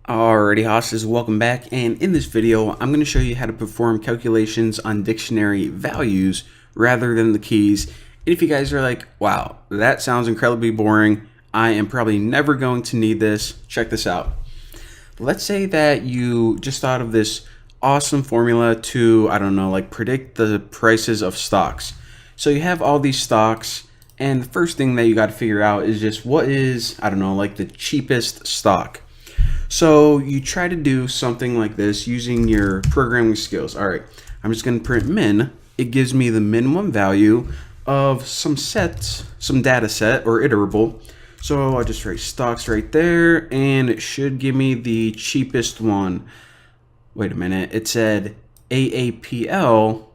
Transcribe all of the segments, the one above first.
Alrighty, hosses, welcome back, and in this video I'm going to show you how to perform calculations on dictionary values rather than the keys. And if you guys are like, wow, that sounds incredibly boring, I am probably never going to need this, check this out. Let's say that you just thought of this awesome formula to, I don't know, like predict the prices of stocks. So you have all these stocks, and the first thing that you got to figure out is just what is, I don't know, like the cheapest stock. So you try to do something like this using your programming skills. All right, I'm just going to print min. It gives me the minimum value of some data set or iterable. So I'll just write stocks right there, and it should give me the cheapest one. Wait a minute, it said AAPL.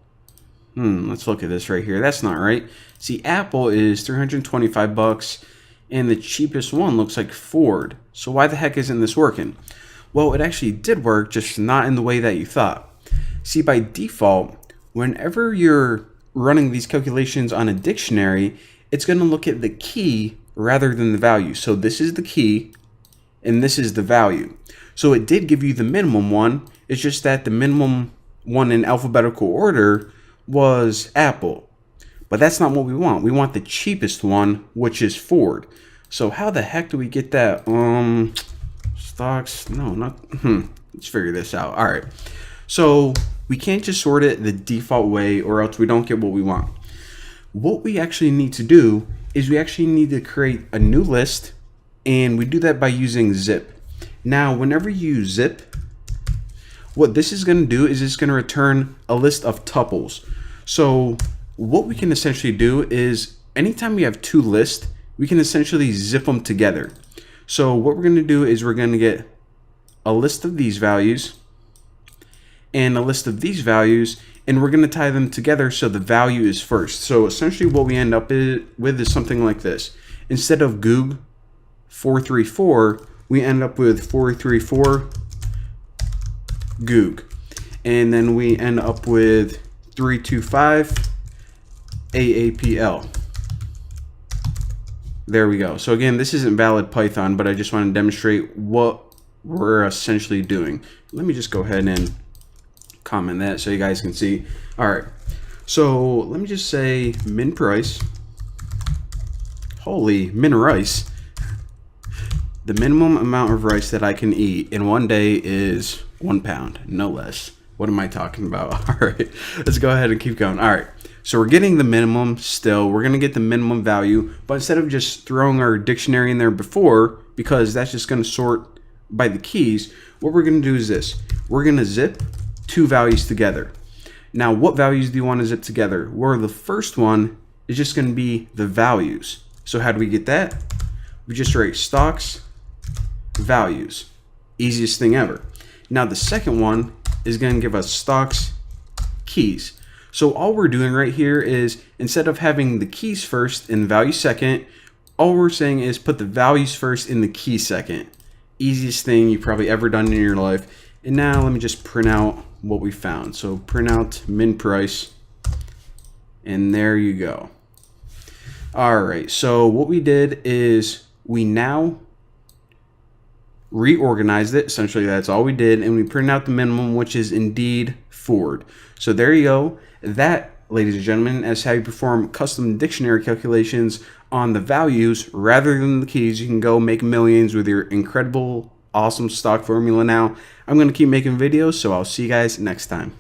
Let's look at this right here. That's not right. See, Apple is 325 bucks. And the cheapest one looks like Ford. So why the heck isn't this working? Well, it actually did work, just not in the way that you thought. See, by default, whenever you're running these calculations on a dictionary, it's going to look at the key rather than the value. So this is the key, and this is the value. So it did give you the minimum one. It's just that the minimum one in alphabetical order was Apple. But that's not what we want. We want the cheapest one, which is Ford. So how the heck do we get that? Stocks? No, not. Let's figure this out. All right. So we can't just sort it the default way, or else we don't get what we want. What we actually need to do is we actually need to create a new list, and we do that by using zip. Now, whenever you use zip, what this is going to do is it's going to return a list of tuples. So what we can essentially do is anytime we have two lists, we can essentially zip them together. So what we're going to do is we're going to get a list of these values and a list of these values, and we're going to tie them together so the value is first. So essentially what we end up with is something like this. Instead of Goog 434, we end up with 434 Goog. And then we end up with 325 AAPL. There we go. So again, this isn't valid Python, but I just want to demonstrate what we're essentially doing. Let me just go ahead and comment that so you guys can see. All right. So let me just say min price. Holy, min rice. The minimum amount of rice that I can eat in one day is 1 pound, no less. What am I talking about? All right, let's go ahead and keep going. All right, so we're getting the minimum still. We're going to get the minimum value, but instead of just throwing our dictionary in there before, because that's just going to sort by the keys, what we're going to do is this. We're going to zip two values together. Now, what values do you want to zip together? Well, the first one is just going to be the values. So how do we get that? We just write stocks values. Easiest thing ever. Now, the second one is going to give us stocks keys. So all we're doing right here is instead of having the keys first and value second, all we're saying is put the values first and the key second. Easiest thing you've probably ever done in your life. And now let me just print out what we found. So print out min price, and there you go. All right, so what we did is we now reorganized it. Essentially, that's all we did, and we printed out the minimum, which is indeed Ford. So there you go. That, ladies and gentlemen, is how you perform custom dictionary calculations on the values rather than the keys. You can go make millions with your incredible, awesome stock formula now. I'm going to keep making videos, so I'll see you guys next time.